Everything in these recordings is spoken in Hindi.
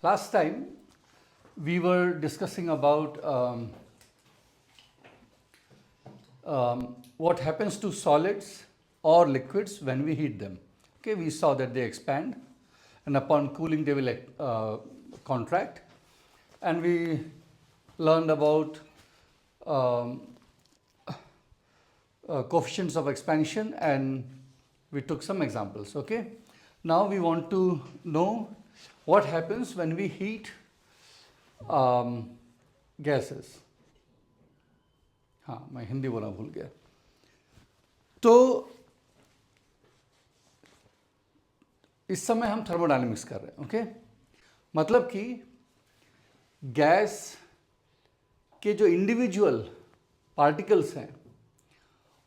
Last time we were discussing about what happens to solids or liquids when we heat them. Okay, we saw that they expand, and upon cooling they will contract, and we learned about coefficients of expansion, and we took some examples. Okay, now we want to know what happens when we heat gases. हाँ, मैं हिंदी बोलना भूल गया. तो इस समय हम थर्मोडायनेमिक्स कर रहे हैं. ओके, मतलब कि गैस के जो इंडिविजुअल पार्टिकल्स हैं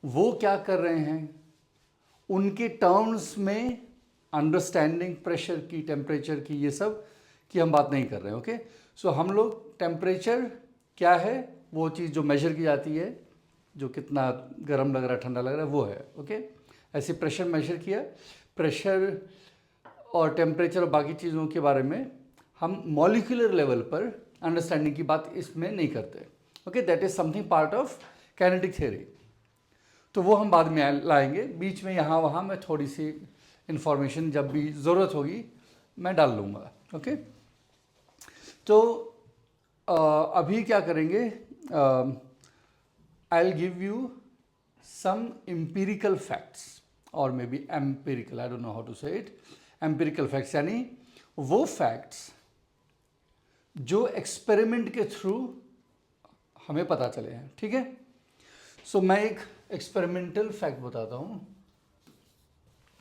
वो क्या कर रहे हैं, उनके टर्म्स में अंडरस्टैंडिंग प्रेशर की, टेम्परेचर की, ये सब की हम बात नहीं कर रहे हैं. ओके, सो हम लोग टेम्परेचर क्या है वो चीज़ जो मेजर की जाती है, जो कितना गर्म लग रहा है, ठंडा लग रहा है, वो है. ओके, ऐसे प्रेशर मेजर किया. प्रेशर और टेम्परेचर और बाकी चीज़ों के बारे में हम मॉलिक्यूलर लेवल पर अंडरस्टैंडिंग की बात इसमें नहीं करते. Okay, that is something part of kinetic theory. तो वो हम बाद में लाएंगे. बीच में यहाँ वहाँ मैं थोड़ी सी इंफॉर्मेशन जब भी ज़रूरत होगी मैं डाल लूँगा. ओके, तो अभी क्या करेंगे, I will give you some empirical facts, और maybe empirical, I don't know how to say it. Empirical facts यानी वो फैक्ट्स जो एक्सपेरिमेंट के थ्रू हमें पता चले हैं. ठीक है, सो मैं एक एक्सपेरिमेंटल फैक्ट बताता हूँ.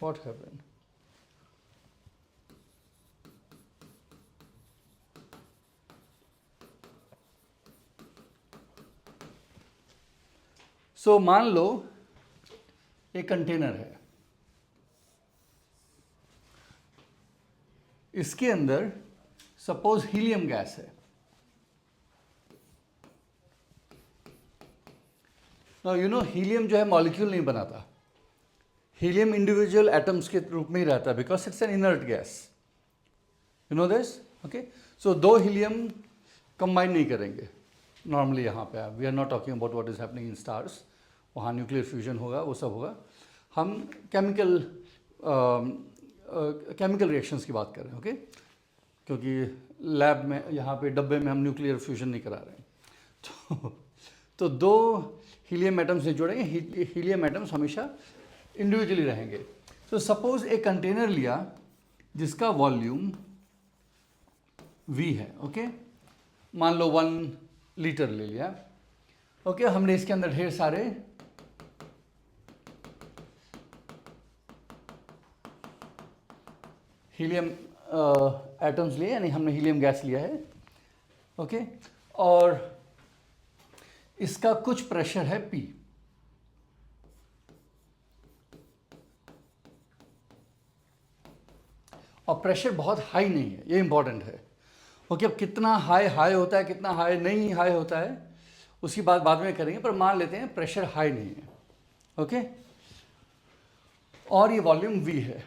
व्हाट हैपेंड, सो मान लो एक कंटेनर है, इसके अंदर सपोज हीलियम गैस है. नाउ यू नो हीलियम जो है मॉलिक्यूल नहीं बनाता. हीलियम इंडिविजुअल एटम्स के रूप में ही रहता है, because it's an inert gas. You know this. Okay, so दो हीलियम कंबाइन नहीं करेंगे नॉर्मली. यहाँ पे we are not talking about what is happening in stars. वहाँ न्यूक्लियर फ्यूजन होगा, वो सब होगा. हम केमिकल रिएक्शंस की बात कर रहे हैं. ओके, क्योंकि लैब में यहाँ पे डब्बे में हम न्यूक्लियर फ्यूजन नहीं करा रहे हैं. तो दो हीलियम एटम्स से जुड़ेंगे. हीलियम एटम्स हमेशा इंडिविजुअली रहेंगे. तो सपोज एक कंटेनर लिया जिसका वॉल्यूम V है. ओके, मान लो 1 लीटर ले लिया. ओके, हमने इसके अंदर ढेर सारे हीलियम एटम्स लिए, यानी हमने हीलियम गैस लिया है. ओके, और इसका कुछ प्रेशर है P. और प्रेशर बहुत हाई नहीं है, ये इंपॉर्टेंट है. ओके, अब कितना हाई होता है, कितना हाई नहीं हाई होता है, उसकी बात बाद में करेंगे, पर मान लेते हैं प्रेशर हाई नहीं है. ओके, और ये वॉल्यूम V है.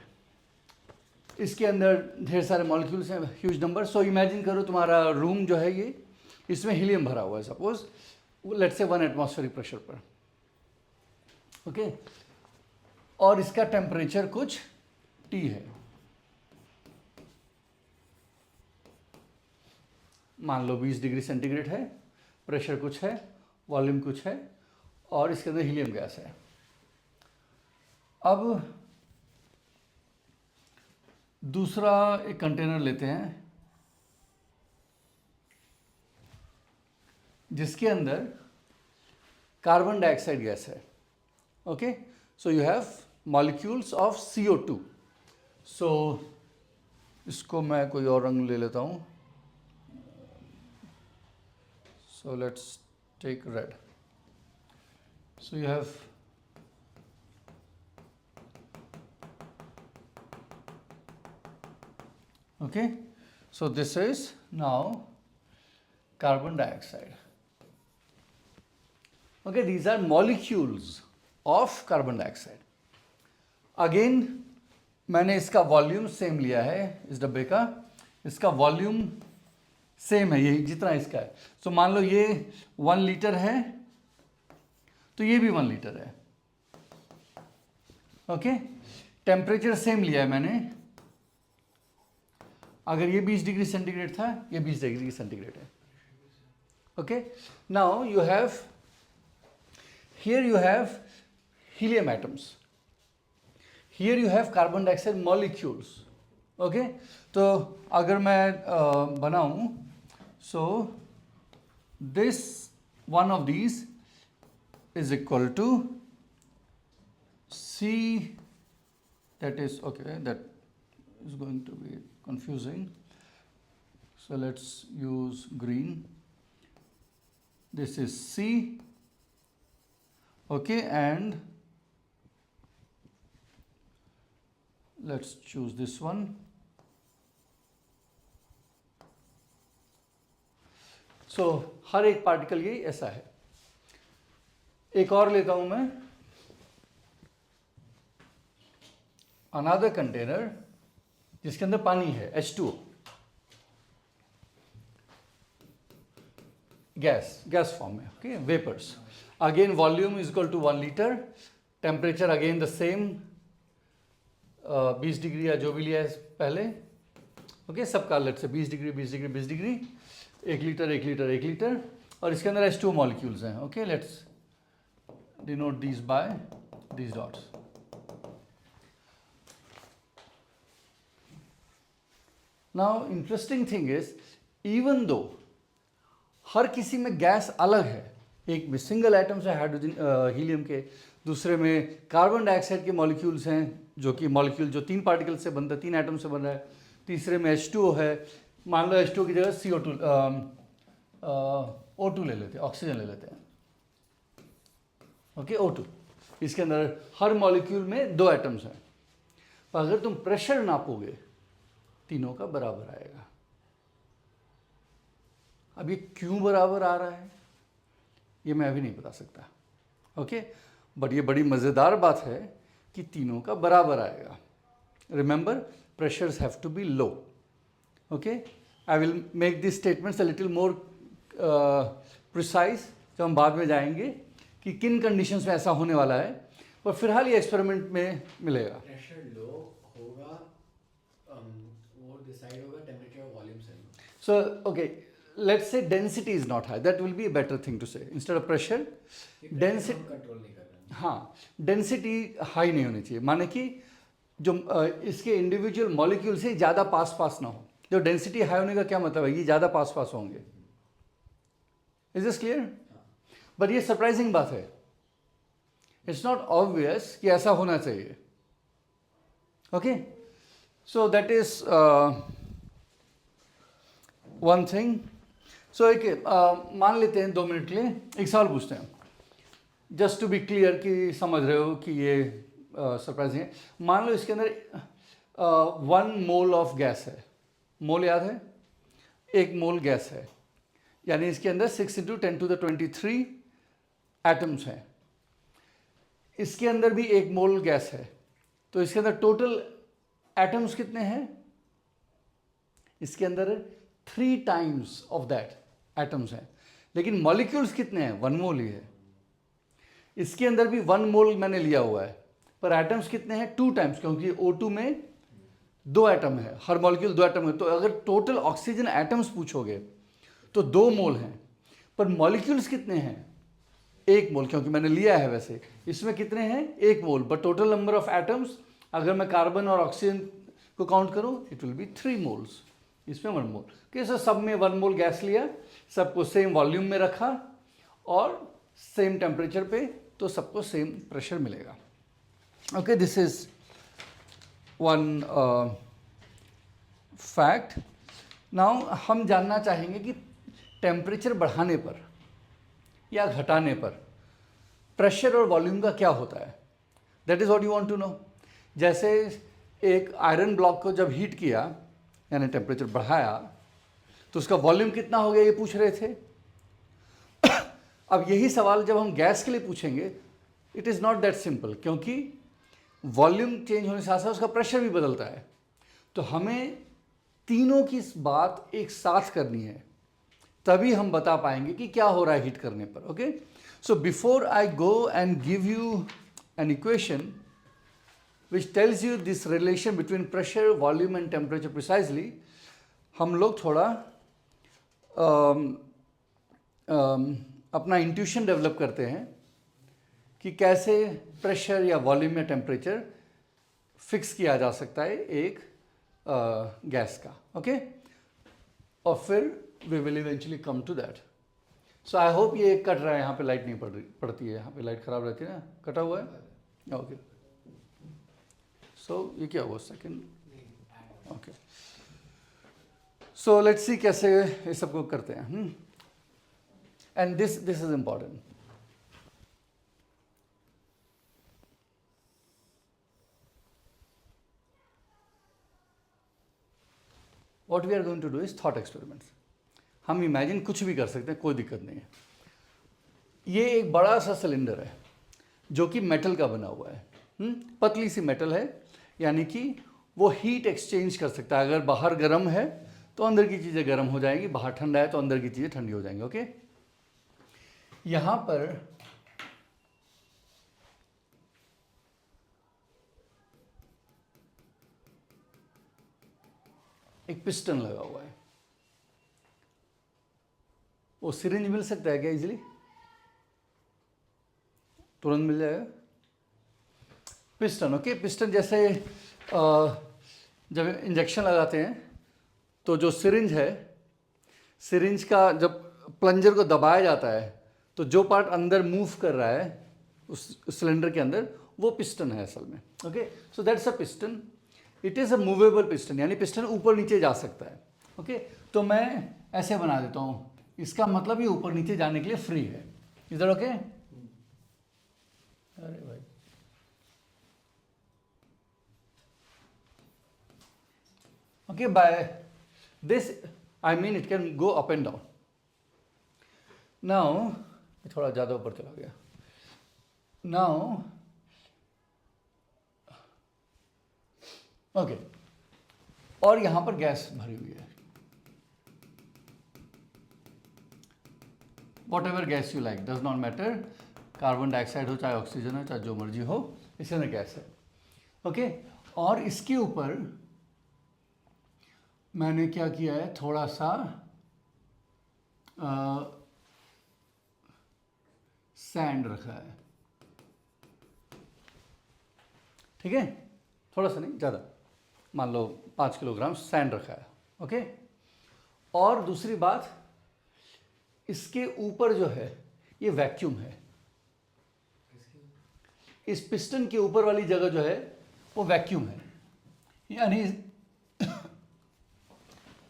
इसके अंदर ढेर सारे मॉलिक्यूल्स हैं, ह्यूज नंबर. सो इमेजिन करो तुम्हारा रूम जो है ये, इसमें हीलियम भरा हुआ है. Suppose let's say 1 atmospheric pressure पर. ओके, और इसका टेम्परेचर कुछ T है. मान लो 20 डिग्री सेंटीग्रेड है, प्रेशर कुछ है, वॉल्यूम कुछ है, और इसके अंदर हीलियम गैस है. अब दूसरा एक कंटेनर लेते हैं जिसके अंदर कार्बन डाइऑक्साइड गैस है. Okay, so you have molecules of CO2. सो इसको मैं कोई और रंग ले लेता हूँ. So let's take red. So you have okay, so this is now carbon dioxide. Okay, these are molecules of carbon dioxide. Again मैंने इसका वॉल्यूम सेम लिया है इस डब्बे का, इसका वॉल्यूम सेम है, यही जितना इसका है। सो मान लो ये 1 लीटर है तो ये भी 1 लीटर है। ओके, टेम्परेचर सेम लिया है मैंने। अगर ये 20 डिग्री सेंटीग्रेड था, ये 20 डिग्री सेंटीग्रेड है। Okay, now you have here you have helium atoms, here you have carbon dioxide molecules. Okay, तो अगर मैं बनाऊं, so this one of these is equal to C, that is okay, that is going to be confusing, so let's use green. This is C, okay, and let's choose this one. So हर एक पार्टिकल ये ऐसा है। एक और लेता हूं मैं, अनदर कंटेनर जिसके अंदर पानी है, H2O, गैस फॉर्म में, okay, vapours. Again volume is equal to 1 litre, temperature again the same, 20 degree या जो भी लिया है पहले, ओके, सबका let say 20 degree 20 degree 20 degree, 1 litre 1 litre 1 litre, और इसके अंदर H2O मॉलिक्यूल्स हैं। Okay, let's denote these by these dots. Now interesting thing is, even though हर किसी में गैस अलग है, एक में सिंगल एटम्स है हाइड्रोजन हीलियम के, दूसरे में कार्बन डाइऑक्साइड के मॉलिक्यूल्स हैं, जो कि मॉलिक्यूल जो 3 पार्टिकल से बनता है, 3 एटम से बन रहा है, तीसरे में H2O है। मान लो H2O की जगह CO2 O2 ले लेते हैं, ऑक्सीजन ले लेते हैं, ओके, O2। इसके अंदर हर मॉलिक्यूल में 2 एटम्स हैं, पर अगर तुम प्रेशर नापोगे तीनों का बराबर आएगा। अब ये क्यों बराबर आ रहा है ये मैं अभी नहीं बता सकता, ओके, बट ये बड़ी मज़ेदार बात है कि तीनों का बराबर आएगा। Remember, pressures have to be low. Okay, I will make this statements a little more precise जब हम बाद में जाएंगे कि किन कंडीशंस में ऐसा होने वाला है, पर फिलहाल ये एक्सपेरिमेंट में मिलेगा। प्रेशर लो होगा, वो डिसाइड होगा टेम्परेचर और वॉल्यूम से। So, okay, let's say density is not high. That will be a better thing to say. Instead of pressure, density control नहीं कर रहे। हाँ, डेंसिटी हाई नहीं होनी चाहिए, माने कि जो इसके इंडिविजुअल मॉलिक्यूल से ज़्यादा पास ना हो। जो डेंसिटी हाई होने का क्या मतलब है, ये ज़्यादा पास होंगे। Is this clear? बट ये सरप्राइजिंग बात है, इट्स नॉट ऑब्वियस कि ऐसा होना चाहिए। Okay, so that is one thing. So एक मान लेते हैं 2 मिनट के लिए एक सवाल पूछते हैं, जस्ट टू बी क्लियर कि समझ रहे हो कि ये सरप्राइजिंग है। मान लो इसके अंदर 1 मोल ऑफ गैस है, मोल याद है, 1 मोल गैस है, यानी इसके अंदर 6 × 10⁻23 एटम्स हैं। इसके अंदर भी 1 मोल गैस है, तो इसके अंदर टोटल एटम्स कितने हैं? इसके अंदर 3 टाइम्स ऑफ दैट एटम्स हैं, लेकिन मॉलिक्यूल्स कितने हैं? 1 मोल ही है। इसके अंदर भी 1 मोल मैंने लिया हुआ है, पर एटम्स कितने हैं? 2 टाइम्स, क्योंकि O2 में 2 एटम है, हर मॉलिक्यूल 2 एटम है। तो अगर टोटल ऑक्सीजन एटम्स पूछोगे तो 2 मोल हैं, पर मॉलिक्यूल्स कितने हैं? 1 मोल, क्योंकि मैंने लिया है। वैसे इसमें कितने हैं? 1 mole, but total number of atoms अगर मैं कार्बन और ऑक्सीजन को काउंट करूं, इट विल बी 3 मोल्स। इसमें 1 मोल। कैसे? सब में 1 मोल गैस लिया, सबको सेम वॉल्यूम में रखा और सेम टेम्परेचर पे, तो सबको सेम प्रेशर मिलेगा। Okay, this is one fact. Now हम जानना चाहेंगे कि टेम्परेचर बढ़ाने पर या घटाने पर प्रेशर और वॉल्यूम का क्या होता है। That is what you want to know. जैसे एक आयरन ब्लॉक को जब हीट किया, यानी टेम्परेचर बढ़ाया, तो उसका वॉल्यूम कितना हो गया, ये पूछ रहे थे। अब यही सवाल जब हम गैस के लिए पूछेंगे, it is not that simple, क्योंकि वॉल्यूम चेंज होने के साथ साथ उसका प्रेशर भी बदलता है। तो हमें तीनों की बात एक साथ करनी है, तभी हम बता पाएंगे कि क्या हो रहा है हीट करने पर. Okay, so before I go and give you an equation which tells you this relation between pressure, volume and temperature precisely, हम लोग थोड़ा अपना इंट्यूशन डेवलप करते हैं कि कैसे प्रेशर या वॉल्यूम या टेम्परेचर फिक्स किया जा सकता है एक गैस का. ओके, और फिर we will eventually come to that. So I hope ये कट रहा है, यहाँ पे लाइट नहीं पड़ती है, यहाँ पे लाइट खराब रहती है ना, कटा हुआ है. ओके, सो ये क्या हुआ second. Okay, so let's see कैसे ये सबको करते हैं. And this is important. What we are going to do is thought experiments. हम इमेजिन कुछ भी कर सकते हैं, कोई दिक्कत नहीं है. ये एक बड़ा सा सिलेंडर है जो कि मेटल का बना हुआ है. पतली सी मेटल है, यानी कि वो हीट एक्सचेंज कर सकता है. अगर बाहर गर्म है तो अंदर की चीज़ें गर्म हो जाएंगी, बाहर ठंडा है तो अंदर की चीज़ें ठंडी हो जाएंगी. ओके, यहाँ पर एक पिस्टन लगा हुआ है. वो सिरिंज मिल सकता है क्या इजीली? तुरंत मिल जाएगा. पिस्टन, ओके, पिस्टन जैसे जब इंजेक्शन लगाते हैं तो जो सिरिंज है, सिरिंज का जब प्लंजर को दबाया जाता है तो जो पार्ट अंदर मूव कर रहा है उस सिलेंडर के अंदर, वो पिस्टन है असल में. Okay, so that's a piston. It is a movable piston, यानी पिस्टन ऊपर नीचे जा सकता है. ओके, तो मैं ऐसे बना देता हूँ, इसका मतलब ये ऊपर नीचे जाने के लिए फ्री है. इधर ओके. अरे भाई, okay, by this I mean it can go up and down. Now थोड़ा ज़्यादा ऊपर चला गया. Now okay, और यहाँ पर गैस भरी हुई है. Whatever gas you like, does not matter. Carbon dioxide हो, चाहे ऑक्सीजन हो, चाहे जो मर्जी हो, इसमें गैस है. ओके, और इसके ऊपर मैंने क्या किया है, थोड़ा सा सैंड रखा है. ठीक है, थोड़ा सा नहीं, ज़्यादा, मान लो 5 किलोग्राम सैंड रखा है. ओके, और दूसरी बात, इसके ऊपर जो है ये वैक्यूम है. इस पिस्टन के ऊपर वाली जगह जो है वो वैक्यूम है, यानी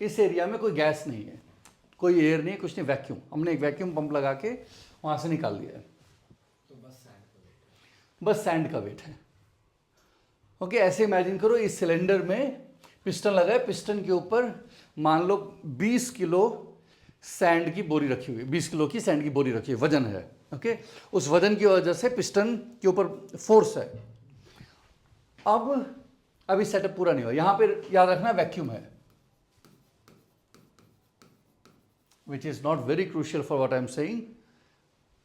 इस एरिया में कोई गैस नहीं है, कोई एयर नहीं है, कुछ नहीं, वैक्यूम. हमने एक वैक्यूम पंप लगा के वहाँ से निकाल दिया है. तो बस सैंड का वेट है. ओके, ऐसे इमेजिन करो, इस सिलेंडर में पिस्टन लगा है, पिस्टन के ऊपर मान लो 20 किलो सैंड की बोरी रखी हुई है, 20 किलो की सैंड की बोरी रखी है, वजन है. ओके, उस वजन की वजह से पिस्टन के ऊपर फोर्स है. अब अभी सेटअप पूरा नहीं हुआ. यहाँ पे याद रखना वैक्यूम है, which is not very crucial for what I am saying,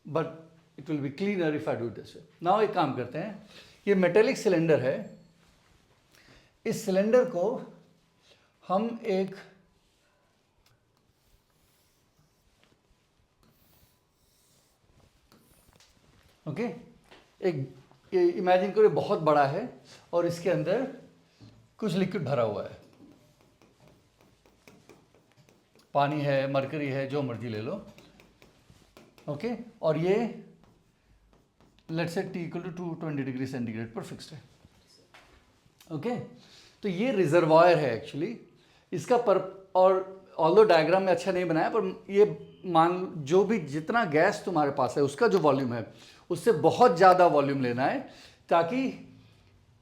but it will be cleaner if I do it this way. Now एक काम करते हैं, ये मेटेलिक सिलेंडर है, इस सिलेंडर को हम एक ओके, एक इमेजिन करो बहुत बड़ा है और इसके अंदर कुछ लिक्विड भरा हुआ है, पानी है, मरकरी है, जो मर्जी ले लो. ओके, और ये let's say T = 220 degree centigrade पर फिक्स्ड है. ओके, तो ये रिजर्वायर है एक्चुअली. इसका और ऑल्दो डायग्राम में अच्छा नहीं बनाया, पर ये मान जो भी जितना गैस तुम्हारे पास है उसका जो वॉल्यूम है उससे बहुत ज़्यादा वॉल्यूम लेना है, ताकि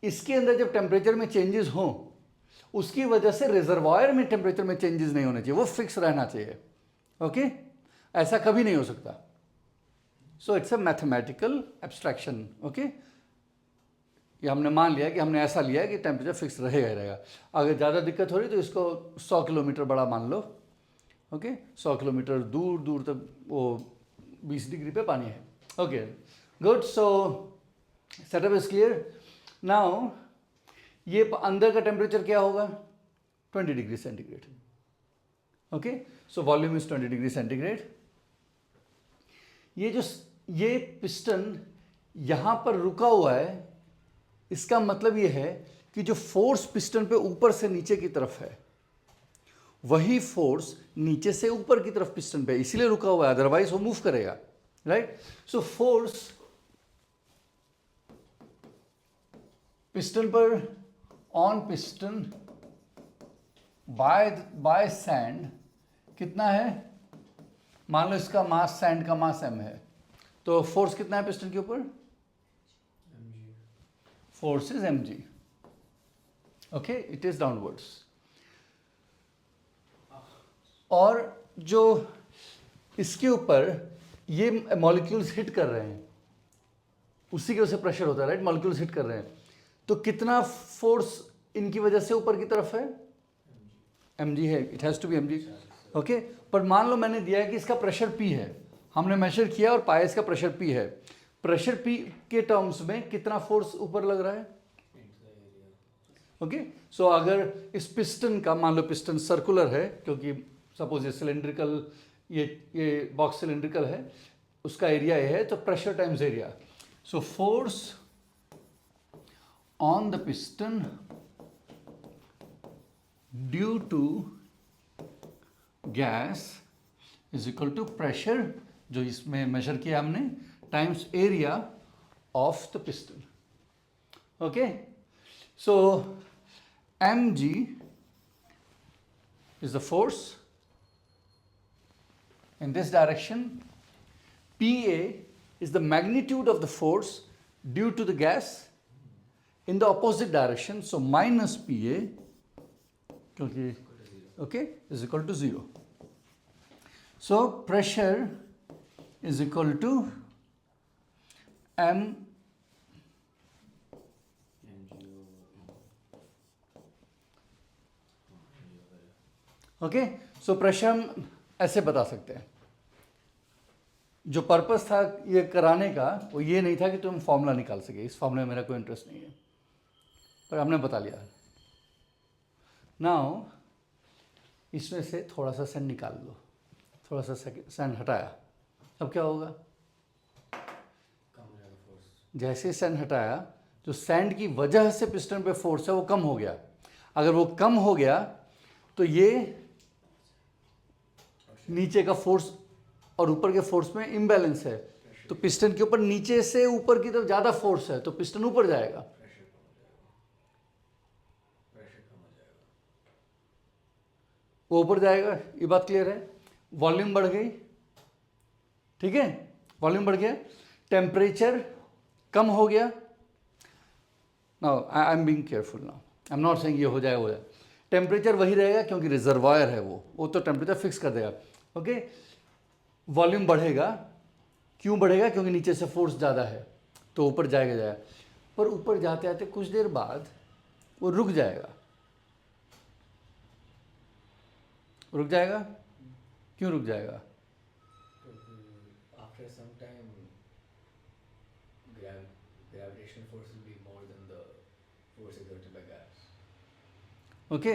इसके अंदर जब टेम्परेचर में चेंजेस हों उसकी वजह से रिजर्वायर में टेम्परेचर में चेंजेस नहीं होने चाहिए, वो फिक्स रहना चाहिए. ओके, ऐसा कभी नहीं हो सकता. So it's a mathematical abstraction. Okay, ये हमने मान लिया कि हमने ऐसा लिया है कि टेम्परेचर फिक्स रहेगा ही रहेगा। अगर ज़्यादा दिक्कत हो रही तो इसको 100 किलोमीटर बड़ा मान लो, ओके 100 किलोमीटर दूर दूर तक वो 20 डिग्री पे पानी है। Okay good, so setup is clear. Now ये अंदर का टेम्परेचर क्या होगा? 20 degree centigrade. Okay, so volume is 20 degree centigrade. ये पिस्टन यहाँ पर रुका हुआ है, इसका मतलब ये है कि जो फोर्स पिस्टन पे ऊपर से नीचे की तरफ है वही फोर्स नीचे से ऊपर की तरफ पिस्टन पे इसीलिए रुका हुआ है, अदरवाइज वो मूव करेगा, राइट। सो फोर्स पिस्टन पर ऑन पिस्टन बाय सैंड कितना है? मान लो इसका मास, सैंड का मास m है, तो फोर्स कितना है पिस्टन के ऊपर? Force is mg, okay, it is downwards. और जो इसके ऊपर ये मॉलिक्यूल्स हिट कर रहे हैं उसी की वजह से प्रेशर होता है, राइट। मॉलिक्यूल्स हिट कर रहे हैं तो कितना फोर्स इनकी वजह से ऊपर की तरफ है? mg है, it has to be mg, okay. पर मान लो मैंने दिया है कि इसका प्रेशर P है, हमने मेजर किया और पाया इसका प्रेशर P है। प्रेशर P के टर्म्स में कितना फोर्स ऊपर लग रहा है? ओके, सो अगर इस पिस्टन का, मान लो पिस्टन सर्कुलर है क्योंकि सपोज ये सिलेंड्रिकल, ये बॉक्स सिलेंड्रिकल है, उसका एरिया ये है, तो pressure times area. So force on the piston due to gas is equal to pressure, जो इसमें मेजर किया हमने, times area of the piston, okay. So mg is the force in this direction, pa is the magnitude of the force due to the gas in the opposite direction, so minus pa, क्योंकि okay, is equal to 0. So pressure is equal to m okay. So pressure हम ऐसे बता सकते हैं। जो पर्पस था ये कराने का वो ये नहीं था कि तुम फॉर्मूला निकाल सके, इस फॉर्मूले में मेरा कोई इंटरेस्ट नहीं है, पर हमने बता लिया। नाउ इसमें से थोड़ा सा सैंड निकाल लो, थोड़ा सा सैंड हटाया, अब क्या होगा? जैसे सैंड हटाया, जो सैंड की वजह से पिस्टन पे फोर्स है वो कम हो गया। अगर वो कम हो गया तो ये नीचे का फोर्स और ऊपर के फोर्स में इम्बैलेंस है, तो पिस्टन के ऊपर नीचे से ऊपर की तरफ ज़्यादा फोर्स है तो पिस्टन ऊपर जाएगा, वो ऊपर जाएगा। ये बात क्लियर है? वॉल्यूम बढ़ गई, ठीक है, वॉल्यूम बढ़ गया, टेम्परेचर कम हो गया। Now I am being careful, now I am not saying ये हो जाए हो जाए, टेम्परेचर वही रहेगा क्योंकि रिजर्वायर है, वो तो टेम्परेचर फिक्स कर देगा, ओके। वॉल्यूम बढ़ेगा, क्यों बढ़ेगा? क्योंकि नीचे से फोर्स ज़्यादा है तो ऊपर जाएगा, पर ऊपर जाते आते कुछ देर बाद वो रुक जाएगा। रुक जाएगा, क्यों रुक जाएगा? After some time, gravitational force will be more than the force exerted by gas. Okay,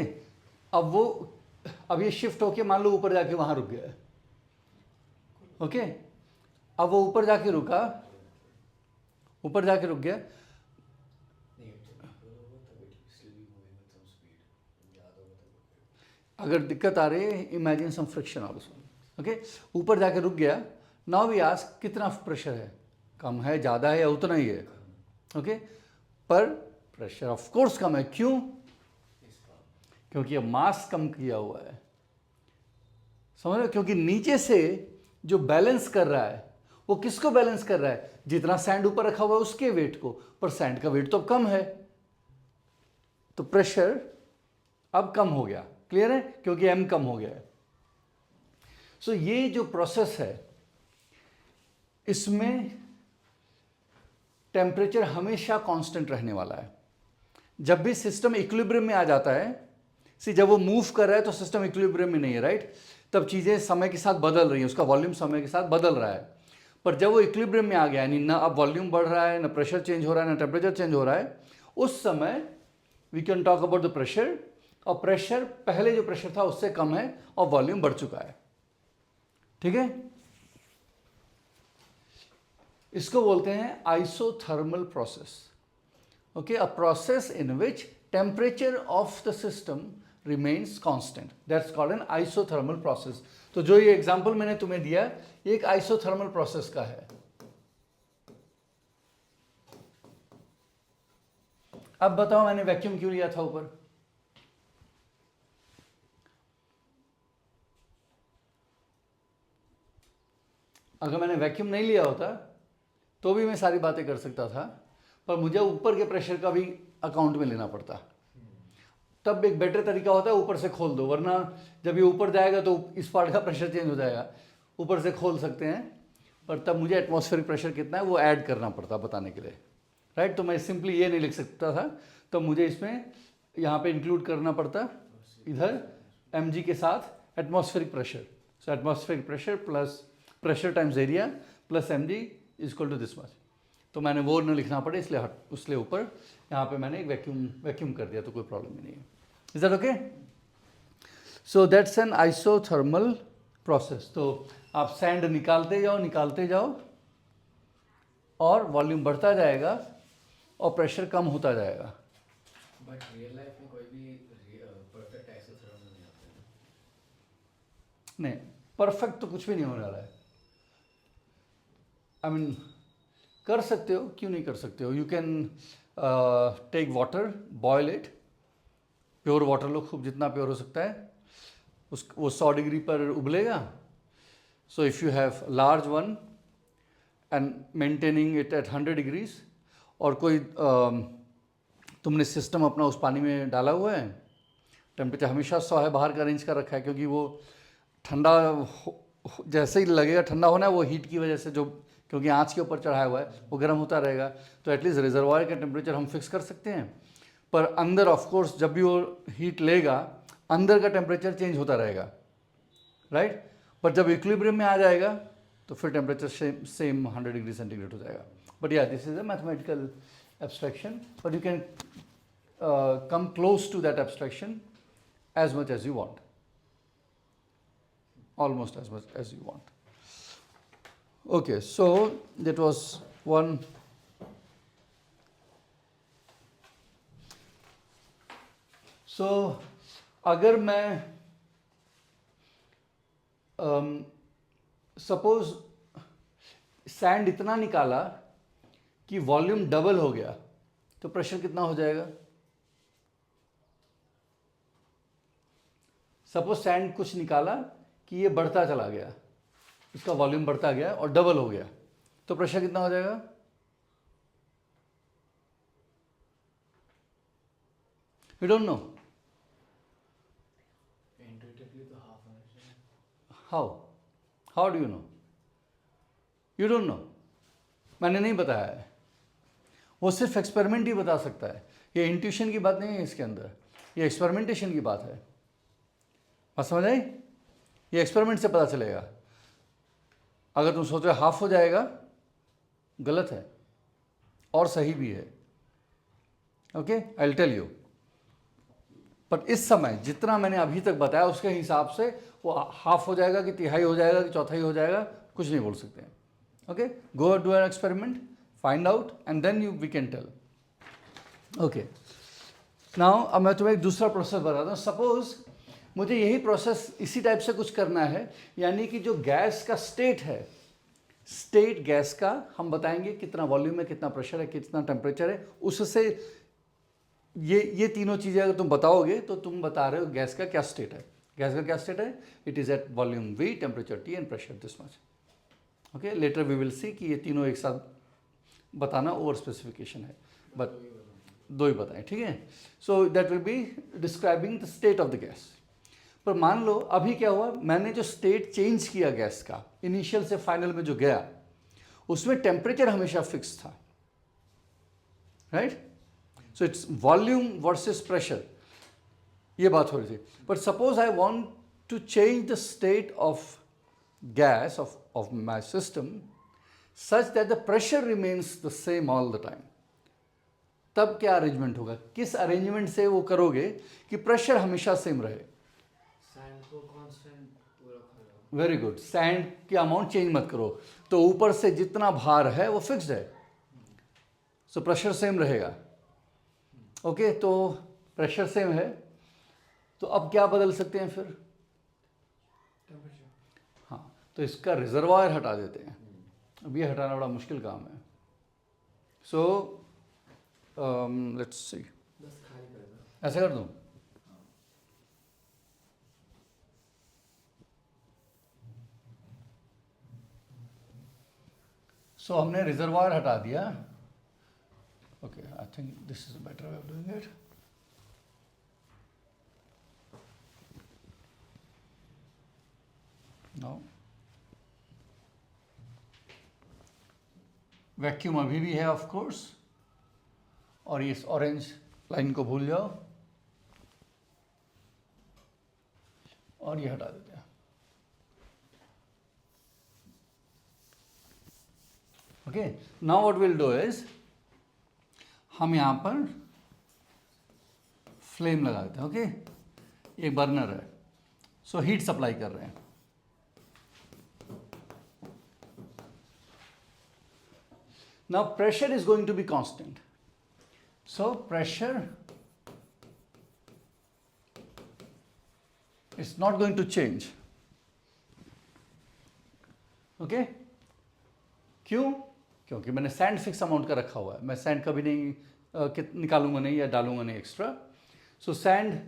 अब ये शिफ्ट होके मान लो ऊपर जाके वहां रुक गया, ओके। अब वो ऊपर जाके रुका, ऊपर जाके रुक गया, अगर दिक्कत आ रही है इमेजिन सम फ्रिक्शन ऑल्सो, ओके। ऊपर जाके रुक गया, नाउ वी आस्क कितना प्रेशर है, कम है, ज़्यादा है या उतना ही है, ओके। पर प्रेशर ऑफ कोर्स कम है, क्यों? क्योंकि अब मास कम किया हुआ है, समझ रहे हो? क्योंकि नीचे से जो बैलेंस कर रहा है वो किसको बैलेंस कर रहा है? जितना सैंड ऊपर रखा हुआ है उसके वेट को, पर सैंड का वेट तो अब कम है, तो प्रेशर अब कम हो गया, क्लियर है? क्योंकि m कम हो गया है। सो ये जो प्रोसेस है इसमें टेम्परेचर हमेशा कांस्टेंट रहने वाला है। जब भी सिस्टम इक्विलिब्रियम में आ जाता है, जब वो मूव कर रहा है तो सिस्टम इक्विलिब्रियम में नहीं है, राइट, तब चीज़ें समय के साथ बदल रही हैं, उसका वॉल्यूम समय के साथ बदल रहा है। पर जब वो इक्विलिब्रियम में आ गया, यानी ना अब वॉल्यूम बढ़ रहा है, ना प्रेशर चेंज हो रहा है, ना टेम्परेचर चेंज हो रहा है, उस समय we can talk about the pressure, और प्रेशर पहले जो प्रेशर था उससे कम है और वॉल्यूम बढ़ चुका है। ठीक है, इसको बोलते हैं isothermal process. Okay, a process in which temperature of the system remains constant, that's called an isothermal process. तो जो ये एग्जांपल मैंने तुम्हें दिया, ये एक आइसोथर्मल प्रोसेस का है। अब बताओ मैंने वैक्यूम क्यों लिया था ऊपर? अगर मैंने वैक्यूम नहीं लिया होता तो भी मैं सारी बातें कर सकता था, पर मुझे ऊपर के प्रेशर का भी अकाउंट में लेना पड़ता। तब एक बेटर तरीका होता है ऊपर से खोल दो, वरना जब ये ऊपर जाएगा तो इस पार्ट का प्रेशर चेंज हो जाएगा। ऊपर से खोल सकते हैं, पर तब मुझे एटमॉस्फेरिक प्रेशर कितना है वो ऐड करना पड़ता बताने के लिए, राइट। तो मैं सिंपली ये नहीं लिख सकता था, तो मुझे इसमें यहाँ पे इंक्लूड करना पड़ता इधर mg के साथ atmospheric pressure. So atmospheric pressure plus pressure times area plus mg is equal to this much. तो मैंने वो न लिखना पड़े, इसलिए ऊपर यहाँ पे मैंने एक वैक्यूम कर दिया, तो कोई प्रॉब्लम ही नहीं है। Is that okay? So that's an isothermal process. तो आप सैंड निकालते जाओ और वॉल्यूम बढ़ता जाएगा और प्रेशर कम होता जाएगा। बट रियल लाइफ में कोई भी परफेक्ट आइसोथर्मल नहीं होता है। नहीं, परफेक्ट तो कुछ भी नहीं होने वाला है। आई मीन कर सकते हो, क्यों नहीं कर सकते हो। You can take water, boil it, pure water लो, खूब जितना प्योर हो सकता है, वो 100 डिग्री पर उबलेगा। So if you have large one and maintaining it at 100 degrees, और कोई तुमने सिस्टम अपना उस पानी में डाला हुआ है, टेम्परेचर हमेशा 100 है, बाहर का रेंज का रखा है, क्योंकि वो ठंडा जैसे ही लगेगा ठंडा होना है, वो हीट की वजह से, जो क्योंकि आँच के ऊपर चढ़ाया हुआ है, वो गर्म होता रहेगा। तो एटलीस्ट रिजर्वायर का टेम्परेचर हम फिक्स कर सकते हैं, पर अंदर ऑफ कोर्स जब भी वो हीट लेगा, अंदर का टेम्परेचर चेंज होता रहेगा, राइट। पर जब इक्विलिब्रियम में आ जाएगा तो फिर टेम्परेचर सेम 100 डिग्री सेंटीग्रेड हो जाएगा। बट या this is a mathematical abstraction, but you can come close to that abstraction as much as you want, almost as much as you want. Okay, so that was one. So अगर मैं सपोज सैंड इतना निकाला कि वॉल्यूम डबल हो गया, तो प्रेशर कितना हो जाएगा? सपोज सैंड कुछ निकाला कि ये बढ़ता चला गया, इसका वॉल्यूम बढ़ता गया और डबल हो गया, तो प्रेशर कितना हो जाएगा? You don't know? इंट्यूटिवली तो हाफ होना चाहिए। How do you no? You don't know? मैंने नहीं बताया है, वो सिर्फ एक्सपेरिमेंट ही बता सकता है। ये इंट्यूशन की बात नहीं है इसके अंदर, ये एक्सपेरिमेंटेशन की बात है। बात समझ आई? ये एक्सपेरिमेंट से पता चलेगा। अगर तुम सोच रहे हाफ हो जाएगा, गलत है और सही भी है। Okay, I will tell you. पर इस समय जितना मैंने अभी तक बताया उसके हिसाब से वो हाफ हो जाएगा कि तिहाई हो जाएगा कि चौथाई हो जाएगा, कुछ नहीं बोल सकते हैं। Okay, go do an experiment, find out and then we can tell. Okay, now अब मैं तुम्हें एक दूसरा प्रोसेस बताता हूँ। सपोज मुझे यही प्रोसेस इसी टाइप से कुछ करना है, यानी कि जो गैस का स्टेट है, स्टेट गैस का हम बताएंगे कितना वॉल्यूम है, कितना प्रेशर है, कितना टेम्परेचर है, उससे ये तीनों चीज़ें अगर तुम बताओगे तो तुम बता रहे हो गैस का क्या स्टेट है। गैस का क्या स्टेट है? It is at volume V, temperature T and pressure this much. Okay, later we will see कि ये तीनों एक साथ बताना ओवर स्पेसिफिकेशन है, बट दो ही बताएं, ठीक है। So that will be describing the state of the gas. पर मान लो अभी क्या हुआ, मैंने जो स्टेट चेंज किया गैस का, इनिशियल से फाइनल में जो गया, उसमें टेम्परेचर हमेशा फिक्स था, right. So it's volume versus pressure, ये बात हो रही थी. But suppose I want to change the state of gas of my system such that the pressure remains the same all the time. तब क्या अरेंजमेंट होगा, किस अरेंजमेंट से वो करोगे कि प्रेशर हमेशा सेम रहे. सैंड को कांस्टेंट पूरा रखा. Very good. सैंड की अमाउंट चेंज मत करो, तो ऊपर से जितना भार है वो फिक्स्ड है, सो प्रेशर सेम रहेगा. ओके, तो प्रेशर सेम है, तो अब क्या बदल सकते हैं फिर. टेम्परेचर. हाँ, तो इसका रिजर्वायर हटा देते हैं. अब ये हटाना बड़ा मुश्किल काम है. सो लेट्स सी, बस खाली कर दो. ऐसे कर दूं. सो हमने रिजर्वायर हटा दिया. Okay, I think this is better way of doing it. Now vacuum अभी भी है ऑफ कोर्स, और इस ऑरेंज लाइन को भूल जाओ और ये हटा देते हैं. Okay, now what will do is, हम यहां पर फ्लेम लगा देते हैं. ओके, एक बर्नर है, सो हीट सप्लाई कर रहे हैं. Now pressure is going to be constant. So pressure is not going to change. Okay? क्यों? क्योंकि मैंने सैंड फिक्स अमाउंट का रखा हुआ है, मैं सैंड कभी नहीं निकालूंगा नहीं या डालूंगा नहीं एक्स्ट्रा. सो सैंड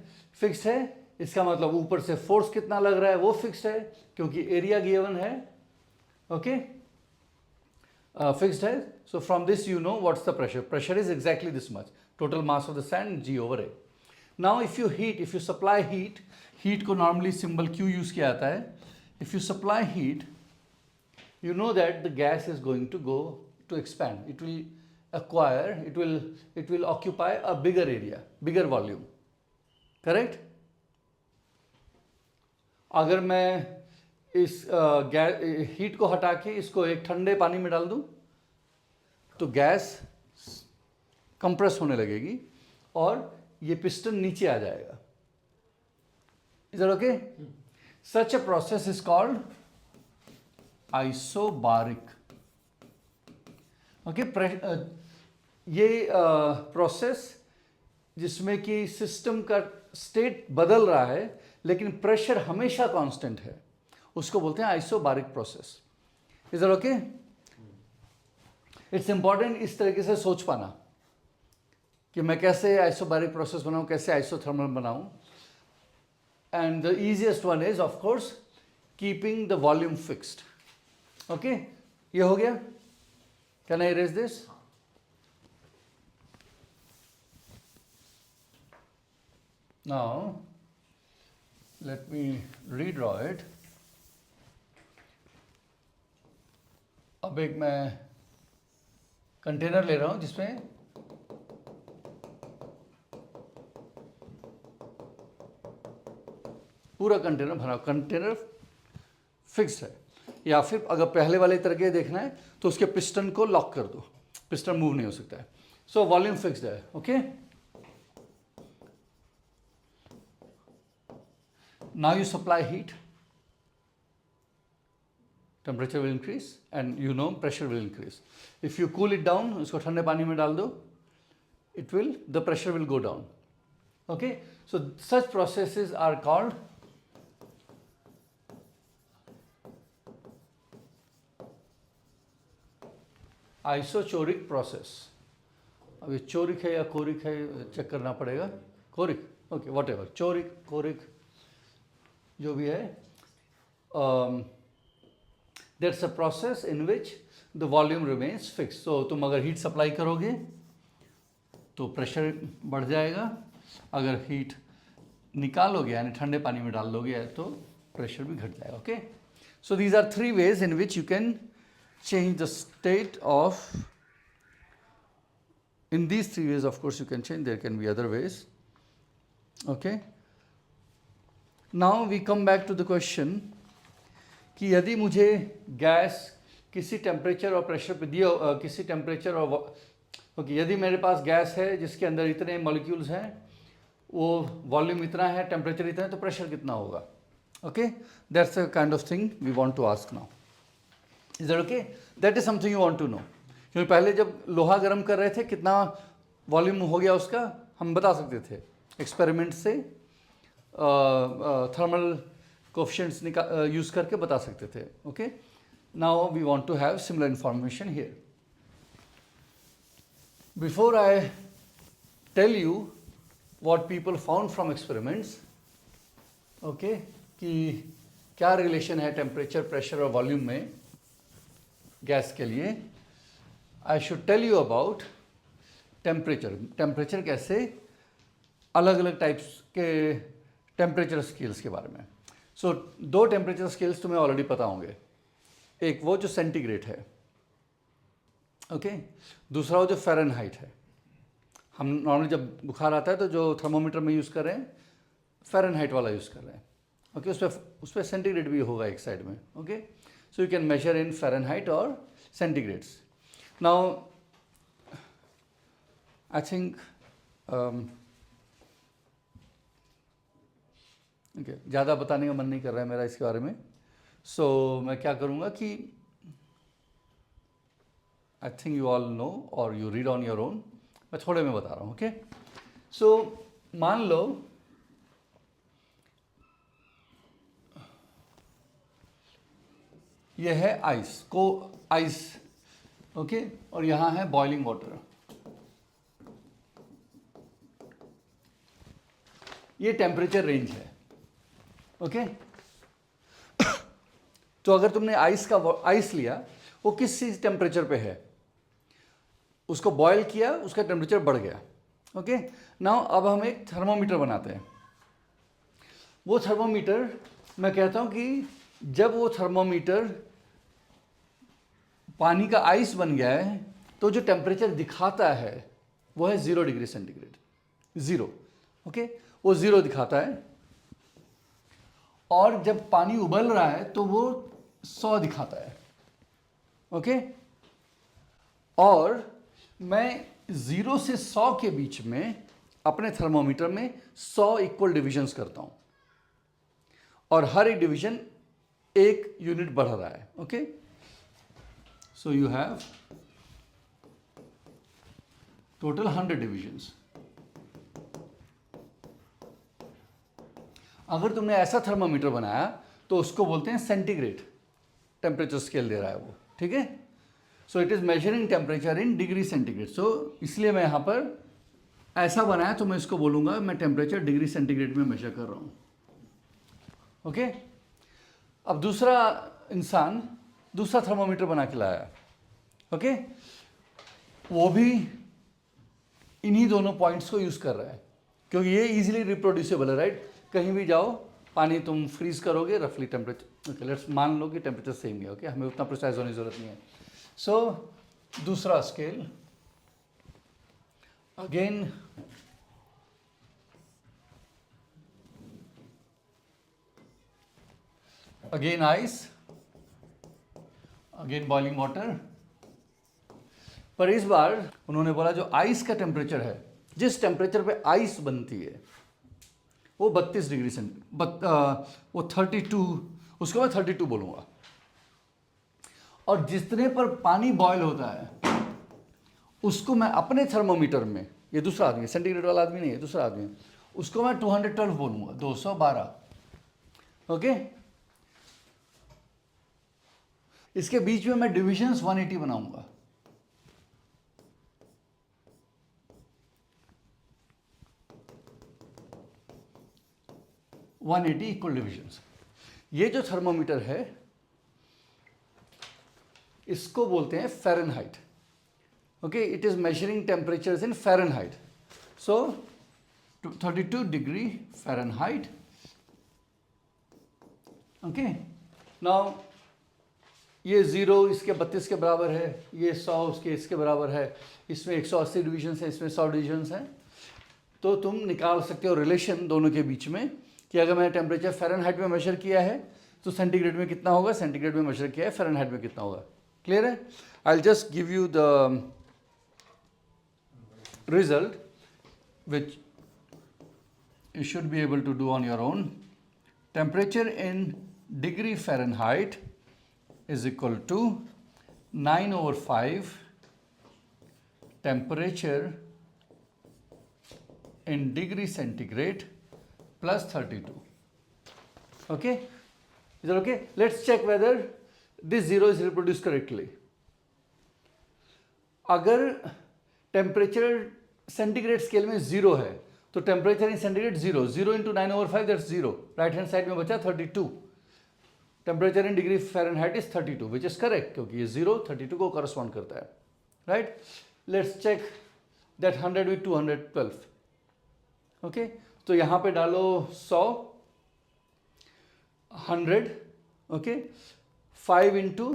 फिक्स है, इसका मतलब ऊपर से फोर्स कितना लग रहा है वो फिक्स्ड है, क्योंकि एरिया गिवन है. ओके, fixed है. So from this you know what's the pressure. Pressure is exactly this much. Total mass of the sand G over A. Now if you supply heat, heat को normally symbol Q use किया जाता है. If you supply heat, you know that the gas is going to go to expand. It will acquire, it will occupy a bigger area, bigger volume. Correct? अगर मैं इस हीट को हटा के इसको एक ठंडे पानी में डाल दूं तो गैस कंप्रेस होने लगेगी और ये पिस्टन नीचे आ जाएगा. Is that okay? Such a process is called isobaric. Okay, ये प्रोसेस जिसमें कि सिस्टम का स्टेट बदल रहा है लेकिन प्रेशर हमेशा कांस्टेंट है, उसको बोलते हैं isobaric process. Is that okay? It's important इस तरीके से सोच पाना कि मैं कैसे आइसोबारिक प्रोसेस बनाऊं, कैसे आइसोथर्मल बनाऊं. And the easiest one is of course keeping the volume fixed. Okay, ये हो गया. Can I erase this? Now let me redraw it. अब एक मैं कंटेनर ले रहा हूं जिसमें पूरा कंटेनर भरा. कंटेनर फिक्स्ड है, या फिर अगर पहले वाले तरीके देखना है तो उसके पिस्टन को लॉक कर दो, पिस्टन मूव नहीं हो सकता है. सो वॉल्यूम फिक्स्ड है. Okay, now you supply heat, temperature will increase and you know pressure will increase. If you cool it down, उसको ठंडे पानी में डाल दो, the pressure will go down. Okay, so such processes are called isochoric process. अब ये चोरिक है या कोरिक है चेक करना पड़ेगा. कोरिक, ओके, whatever, चोरिक कोरिक जो भी है, that's a process in which the volume remains fixed. So तुम अगर हीट सप्लाई करोगे तो प्रेशर बढ़ जाएगा, अगर हीट निकालोगे यानी ठंडे पानी में डाल दोगे तो प्रेशर भी घट जाएगा. Okay, so these are 3 ways in which you can change the state of in these three ways, of course, you can change. There can be other ways. Okay. Now we come back to the question कि यदि मुझे गैस किसी टेम्परेचर और प्रेशर पे दिया, किसी टेम्परेचर और ओके, यदि मेरे पास गैस है जिसके अंदर इतने मॉलिक्यूल्स हैं, वो वॉल्यूम इतना है, टेम्परेचर इतना है, तो प्रेशर कितना होगा? Okay, that's the kind of thing we want to ask now. Is that okay? That is something you want to know. क्योंकि पहले जब लोहा गर्म कर रहे थे, कितना वॉल्यूम हो गया उसका, हम बता सकते थे एक्सपेरिमेंट से, थर्मल कोएफिशिएंट्स यूज़ करके बता सकते थे. Okay, now we want to have similar information here. Before I tell you what people found from experiments, okay, कि क्या रिलेशन है टेम्परेचर, प्रेशर और वॉल्यूम में गैस के लिए, I should tell you about temperature. Temperature कैसे, अलग अलग टाइप्स के टेम्परेचर स्केल्स के बारे में. सो दो टेम्परेचर स्केल्स तुम्हें ऑलरेडी पता होंगे. एक वो जो सेंटीग्रेड है, ओके, दूसरा वो जो फ़ारेनहाइट है. हम नॉर्मली जब बुखार आता है तो जो थर्मोमीटर में यूज़ कर रहे हैं, फ़ारेनहाइट वाला यूज़ कर रहे हैं. ओके, उस पर सेंटीग्रेड भी होगा एक साइड में. Okay, so you can measure in Fahrenheit और centigrades. Now I think okay, ज़्यादा बताने का मन नहीं कर रहा है मेरा इसके बारे में. सो मैं क्या करूँगा कि I think you all know और you read on your own. मैं थोड़े में बता रहा हूँ. ओके, सो मान लो ये है आइस आइस, ओके, और यहाँ है बॉइलिंग वाटर. ये टेम्परेचर रेंज है. ओके, तो अगर तुमने आइस लिया, वो किस चीज टेम्परेचर पे है, उसको बॉयल किया, उसका टेम्परेचर बढ़ गया. ओके, नाउ अब हम एक थर्मोमीटर बनाते हैं. वो थर्मोमीटर, मैं कहता हूँ कि जब वो थर्मोमीटर पानी का आइस बन गया है, तो जो टेम्परेचर दिखाता है वो है 0 डिग्री सेंटीग्रेड. 0. ओके, वो 0 दिखाता है. और जब पानी उबल रहा है तो वो 100 दिखाता है. ओके, और मैं 0 से 100 के बीच में अपने थर्मोमीटर में 100 इक्वल डिविजन्स करता हूं, और हर एक डिवीजन एक यूनिट बढ़ रहा है. Okay, so you have total 100 divisions. अगर तुमने ऐसा थर्मोमीटर बनाया तो उसको बोलते हैं सेंटीग्रेड टेम्परेचर स्केल दे रहा है वो. ठीक है, so it is measuring temperature in degree centigrade. So इसलिए मैं यहाँ पर ऐसा बनाया तो मैं इसको बोलूँगा मैं टेम्परेचर डिग्री सेंटीग्रेड में मेजर कर रहा हूँ. ओके, अब दूसरा इंसान दूसरा थर्मोमीटर बना के लाया. ओके, वो भी इन्हीं दोनों पॉइंट्स को यूज़ कर रहा है, क्योंकि ये इजीली रिप्रोड्यूसेबल है. राइट, कहीं भी जाओ, पानी तुम फ्रीज करोगे, रफली टेम्परेचर, ओके, लेट्स मान लो कि टेम्परेचर सेम ही है. ओके, हमें उतना प्रिसाइज होने की ज़रूरत नहीं है. सो दूसरा scale, again ice, again boiling water. पर इस बार उन्होंने बोला जो आइस का टेम्परेचर है, जिस टेम्परेचर पे आइस बनती है, वो 32 डिग्री वो 32, उसको मैं 32 बोलूँगा. और जितने पर पानी बॉयल होता है उसको मैं अपने थर्मोमीटर में, ये दूसरा आदमी, सेंटीग्रेड वाला आदमी नहीं है, दूसरा आदमी, उसको मैं 212 बोलूँगा, 212. ओके, इसके बीच में मैं डिविजन्स 180 बनाऊंगा. Equal divisions. ये जो थर्मोमीटर है इसको बोलते हैं Fahrenheit. Okay, it is measuring temperatures in Fahrenheit. So 32 degree Fahrenheit. Okay, now ये 0 इसके 32 के बराबर है, ये 100 उसके इसके बराबर है, इसमें 180 डिविजन्स हैं, इसमें 100 डिविजन्स हैं। तो तुम निकाल सकते हो रिलेशन दोनों के बीच में कि अगर मैंने टेम्परेचर फ़ारेनहाइट में मेजर किया है तो सेंटीग्रेड में कितना होगा, सेंटीग्रेड में मेजर किया है फ़ारेनहाइट में कितना होगा। क्लियर है? I will just give you the result which you should be able to do on your own. Temperature in degree Fahrenheit is equal to 9/5 temperature in degree centigrade plus 32. Okay? Is that okay? Let's check whether this 0 is reproduced correctly. अगर टेम्परेचर सेंटीग्रेड स्केल में 0 है तो temperature in centigrade 0, 0 into 9/5 that's 0, right hand side में बचा 32। Temperature in degree Fahrenheit is 32 which is correct क्योंकि ये 0 32 को करस्पॉन्ड करता है, right. Let's check that 100 with 212। Okay, तो यहाँ पे डालो 100, 100, okay, 5 into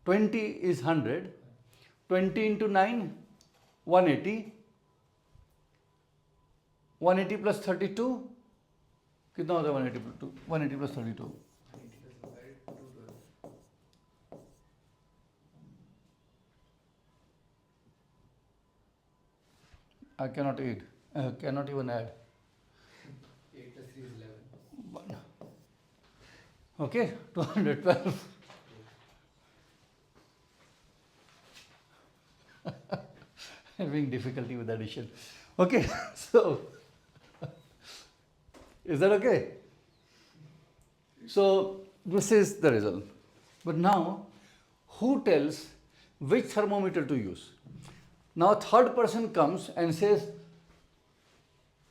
20 is 100, 20 into 9, 180, 180 plus 32, कितना होता है 180 plus 32? I cannot add, cannot even add. 8 plus 3 is 11. 1. Okay, 212. Having difficulty with addition. Okay, so is that okay? So this is the result. But now, who tells which thermometer to use? Now third person comes and says,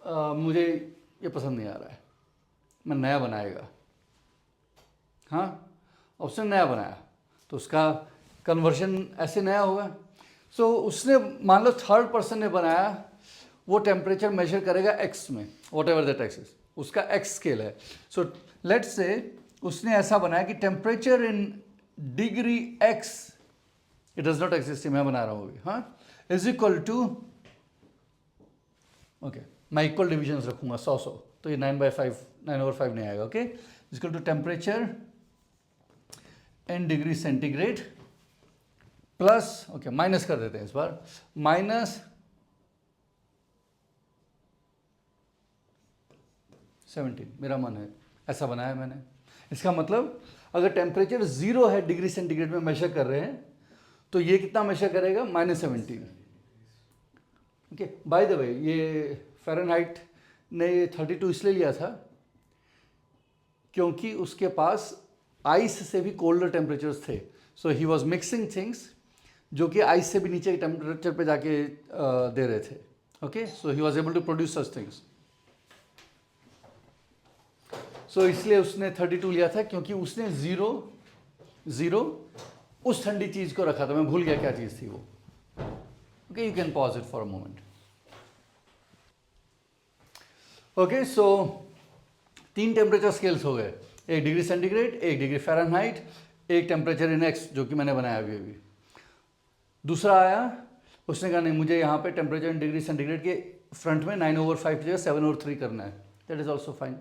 मुझे ये पसंद नहीं आ रहा है, मैं नया बनाएगा। हाँ, उसने नया बनाया तो उसका कन्वर्शन ऐसे नया होगा। सो उसने मान लो थर्ड पर्सन ने बनाया, वो टेम्परेचर मेजर करेगा एक्स में, whatever that X is, उसका एक्स स्केल है। सो लेट्स से उसने ऐसा बनाया कि temperature in degree X, it does not exist, मैं बना रहा हूँ अभी, हाँ, इज इक्वल टू, ओके, मैं इक्वल डिविजन्स रखूंगा 100, तो ये 9/5 9/5 नहीं आएगा। ओके, equal to temperature in degree centigrade plus, okay, minus कर देते हैं इस बार, माइनस 17, मेरा मन है ऐसा बनाया मैंने। इसका मतलब अगर टेम्परेचर 0 है डिग्री सेंटीग्रेड में मेजर कर रहे हैं तो ये कितना मेजर करेगा, -17। ओके, बाय द वे ये फ़ारेनहाइट ने 32 इसलिए लिया था क्योंकि उसके पास आइस से भी कोल्डर टेम्परेचर्स थे। सो ही वॉज मिक्सिंग थिंग्स जो कि आइस से भी नीचे के टेम्परेचर पे जाके दे रहे थे। Okay, so he was able to produce such things. So इसलिए उसने 32 लिया था क्योंकि उसने 0 उस ठंडी चीज को रखा था, मैं भूल गया क्या चीज थी वो। Okay, you can pause it for a moment. Okay, so 3 temperature scales हो गए, एक डिग्री सेंटीग्रेड, एक डिग्री फ़ारेनहाइट, एक टेम्परेचर इन एक्स जो कि मैंने बनाया अभी। दूसरा आया, उसने कहा नहीं मुझे यहाँ पे टेम्परेचर इन डिग्री सेंटीग्रेड के फ्रंट में 9/5 की जगह 7/3 करना है, दैट इज ऑल्सो फाइन।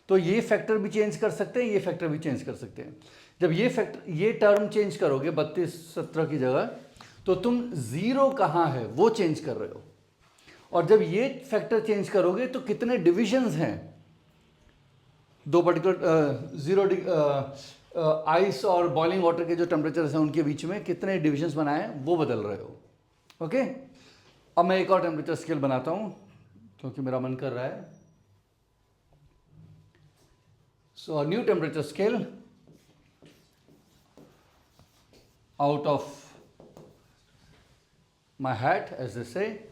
तो ये फैक्टर भी चेंज कर सकते हैं, ये फैक्टर भी चेंज कर सकते हैं। जब ये टर्म चेंज करोगे 32-17 की जगह, तो तुम 0 कहाँ है वो चेंज कर रहे हो, और जब ये फैक्टर चेंज करोगे तो कितने डिविजन्स हैं दो पर्टिकुलर 0 आइस और बॉइलिंग वाटर के जो टेम्परेचर्स हैं उनके बीच में कितने डिविजन्स बनाए हैं वो बदल रहे हो। ओके, अब मैं एक और टेम्परेचर स्केल बनाता हूं क्योंकि मेरा मन कर रहा है। So a new temperature scale out of my hat as they say.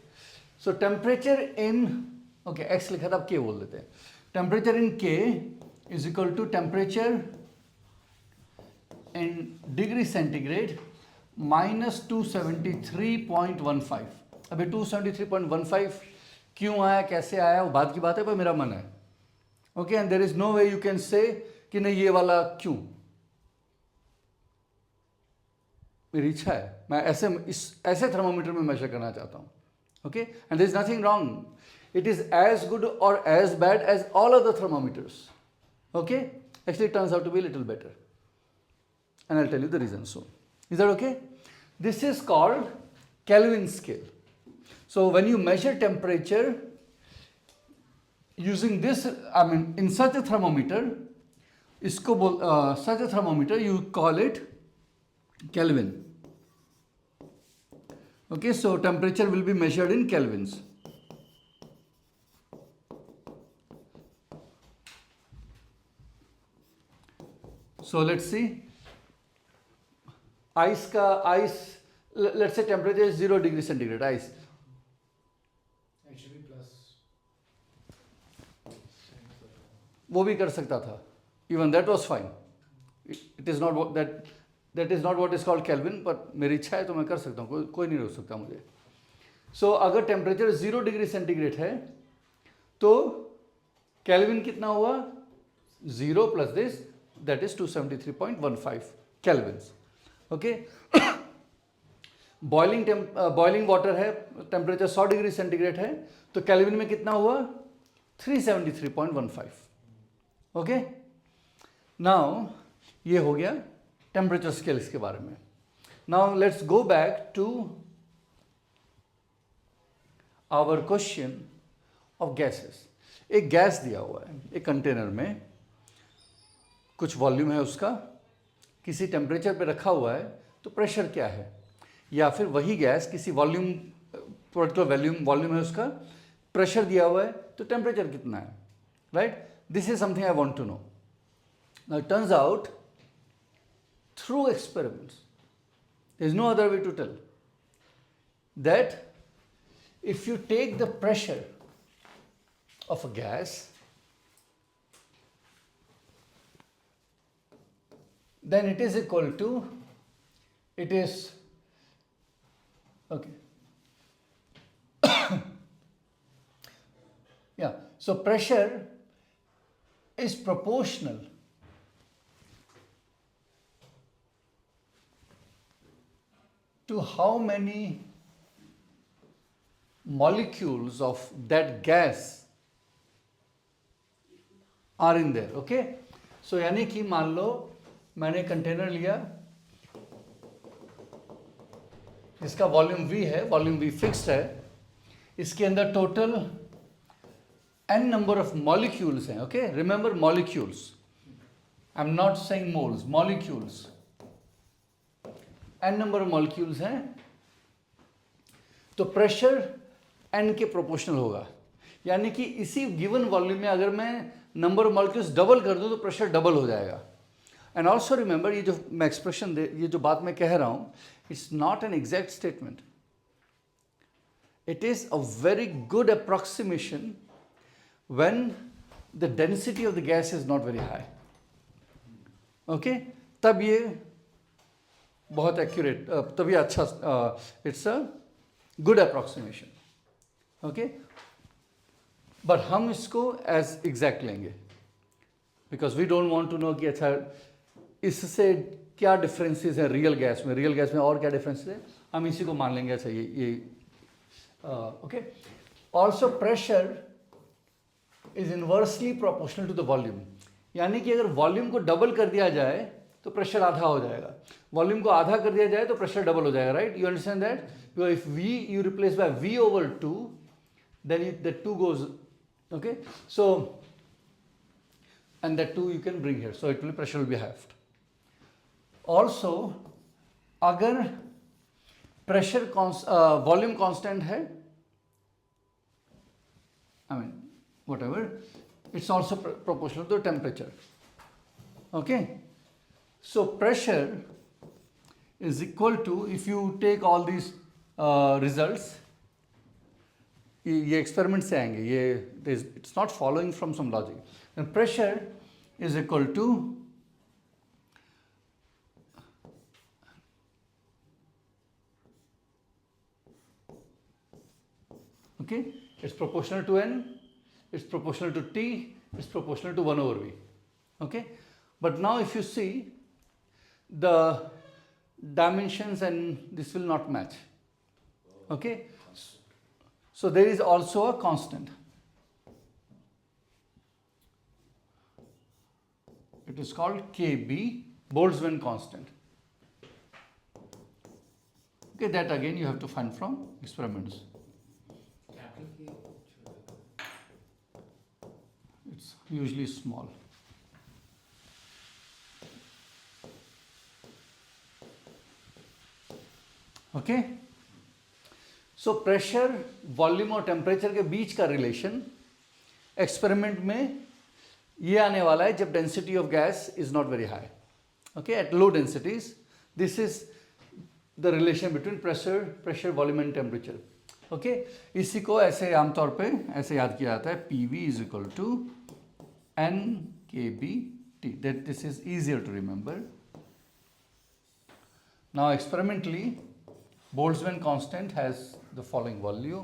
So temperature in, okay, X लिखा था, अब के बोल देते हैं। Temperature in K is equal to temperature in degree centigrade minus 273.15। अभी 273.15 क्यों आया, कैसे आया, वो बात की बात है, पर मेरा मन है। Okay, and there is no way you can say कि नहीं ये वाला क्यों, मेरी इच्छा है, मैं ऐसे थर्मोमीटर में मेजर करना चाहता हूँ. Okay, and there is nothing wrong, it is as good or as bad as all other thermometers. Okay, actually it turns out to be little better, and I'll tell you the reason soon. Is that okay? This is called Kelvin scale. So when you measure temperature using this, I mean in such a thermometer, such a thermometer you call it Kelvin. Okay, so temperature will be measured in kelvins. So let's see. Ice, let's say temperature is 0 degree centigrade, ice. It should be plus. वो भी कर सकता था, even that was fine. It is not what that is not what is called Kelvin, but मेरी इच्छा है तो मैं कर सकता हूँ, कोई नहीं रोक सकता मुझे. So अगर टेम्परेचर 0 डिग्री सेंटीग्रेड है तो केल्विन कितना हुआ, 0 plus this, that is 273.15 kelvins. Okay, boiling water है, टेम्परेचर 100 डिग्री सेंटीग्रेड है तो केल्विन में कितना हुआ, 373.15. ओके, नाउ ये हो गया टेम्परेचर स्केल्स के बारे में. Now let's go back to our question of gases. एक गैस दिया हुआ है, एक कंटेनर में कुछ वॉल्यूम है उसका, किसी टेम्परेचर पे रखा हुआ है, तो प्रेशर क्या है, या फिर वही गैस किसी वॉल्यूम, पर्टिकुलर वॉल्यूम है उसका, प्रेशर दिया हुआ है तो टेम्परेचर कितना है, right. This is something I want to know. Now it turns out through experiments, there is no other way to tell that if you take the pressure of a gas, then it is equal to, it is, okay, yeah, so pressure is proportional to how many molecules of that gas are in there. Okay, so यानी कि मान लो मैंने कंटेनर लिया जिसका वॉल्यूम V है, वॉल्यूम V फिक्स्ड है, इसके अंदर total n number of molecules हैं. Okay, remember molecules, I am not saying moles, molecules, n number of molecules हैं, तो प्रेशर n के प्रोपोर्शनल होगा. यानी कि इसी गिवन वॉल्यूम में अगर मैं नंबर ऑफ मॉलिक्यूल्स डबल कर दूं तो प्रेशर डबल हो जाएगा. एंड ऑल्सो रिमेंबर, ये जो मैं एक्सप्रेशन ये जो बात मैं कह रहा हूं, it's not an exact statement, it is a very good approximation when the density of the gas is not very high. Okay, तब ये बहुत एक्यूरेट, तभी अच्छा, it's a good approximation. Okay, but हम इसको एज एग्जैक्ट लेंगे because we don't want to know कि अच्छा इससे क्या डिफरेंसेस हैं रियल गैस में और क्या डिफरेंसेस है, हम इसी को मान लेंगे. अच्छा ये okay. Also pressure is inversely proportional to the volume, यानी कि अगर वॉल्यूम को डबल कर दिया जाए तो प्रेशर आधा हो जाएगा, वॉल्यूम को आधा कर दिया जाए तो प्रेशर डबल हो जाएगा, right. You understand that? If V you replace by V over 2, then the 2 goes, okay, so and that 2 you can bring here, so it will, pressure will be halved. Also अगर प्रेशर वॉल्यूम कांस्टेंट है, I mean whatever, it's also proportional to temperature. Okay, so pressure is equal to, if you take all these results, ये एक्सपेरिमेंट से आएंगे, ये it's not following from some logic. And pressure is equal to, okay, it's proportional to n, it's proportional to T, it's proportional to 1 over V. Okay, But now if you see, the dimensions and this will not match. Okay? So there is also a constant. It is called KB, Boltzmann constant. Okay, that again you have to find from experiments. Capital K. It's usually small. Okay? So pressure, volume और टेम्परेचर के बीच का रिलेशन एक्सपेरिमेंट में ये आने वाला है जब density of gas is not very high. Okay, at low densities this is the relation between pressure, volume and temperature. Okay, इसी को ऐसे आमतौर पे ऐसे याद किया जाता है, P V is equal to N K B T. That this is easier to remember. Now experimentally Boltzmann constant has the following value.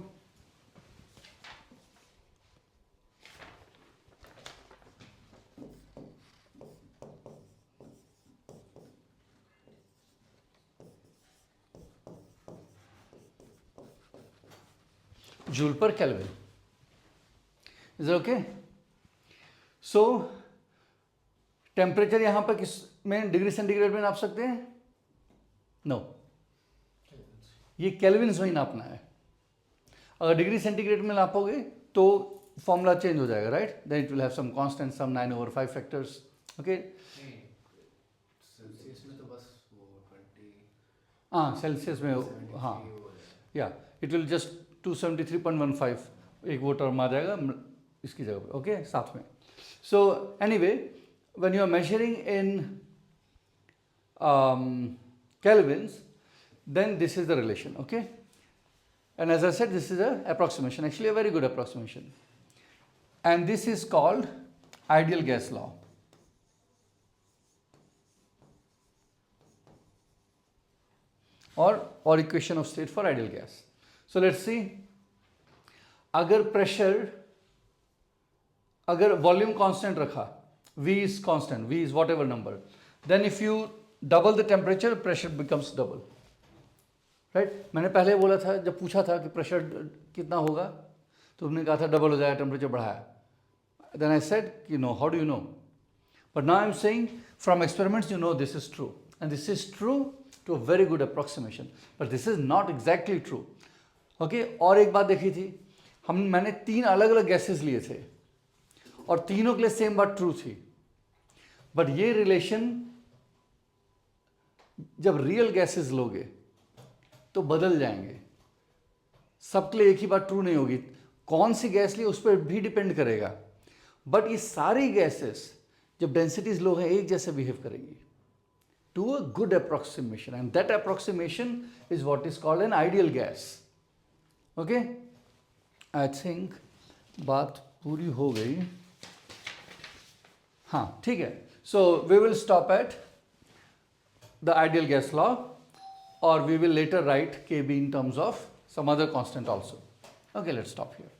Joule per Kelvin. Is it okay? So temperature यहाँ पर किस में डिग्री सेंटीग्रेड में नाप सकते हैं? नो, ये केल्विन्स में ही नापना है. अगर डिग्री सेंटीग्रेड में नापोगे तो फॉर्मूला चेंज हो जाएगा, right? Then it will have some constant, some 9/5 factors. Okay, Celsius में तो बस वो 20. हाँ, सेल्सियस में, हाँ, या इट विल जस्ट 273.15 एक वो टर्म आ जाएगा इसकी जगह पे. ओके, साथ में. So anyway, when you are measuring in kelvins, then this is the relation. Okay, and as I said, this is a approximation, actually a very good approximation, and this is called ideal gas law. or equation of state for ideal gas. So let's see, अगर प्रेशर, अगर वॉल्यूम कांस्टेंट रखा, V is constant, V is whatever number, then if you double the temperature, pressure becomes double. Right मैंने पहले बोला था, जब पूछा था कि प्रेशर कितना होगा तो तुमने कहा था डबल हो जाएगा, टेम्परेचर बढ़ाया. देन आई सेड कि no, how do you know? But now I am saying from experiments you know this is true, and this is true to a very good approximation, but this is not exactly true. Okay, और एक बात देखी थी, मैंने 3 अलग अलग गैसेस लिए थे और तीनों के लिए सेम बात ट्रू थी. बट ये रिलेशन जब रियल गैसेस लोगे तो बदल जाएंगे. सबके लिए एक ही बात ट्रू नहीं होगी. कौन सी गैस ली उस पर भी डिपेंड करेगा. बट ये सारी गैसेस जब डेंसिटीज लो है एक जैसे बिहेव करेंगी to a good approximation, and that approximation is what is called an ideal gas. Okay, I think बात पूरी हो गई. हाँ, ठीक है. So we will stop at the ideal gas law, or we will later write KB in terms of some other constant also. Okay, let's stop here.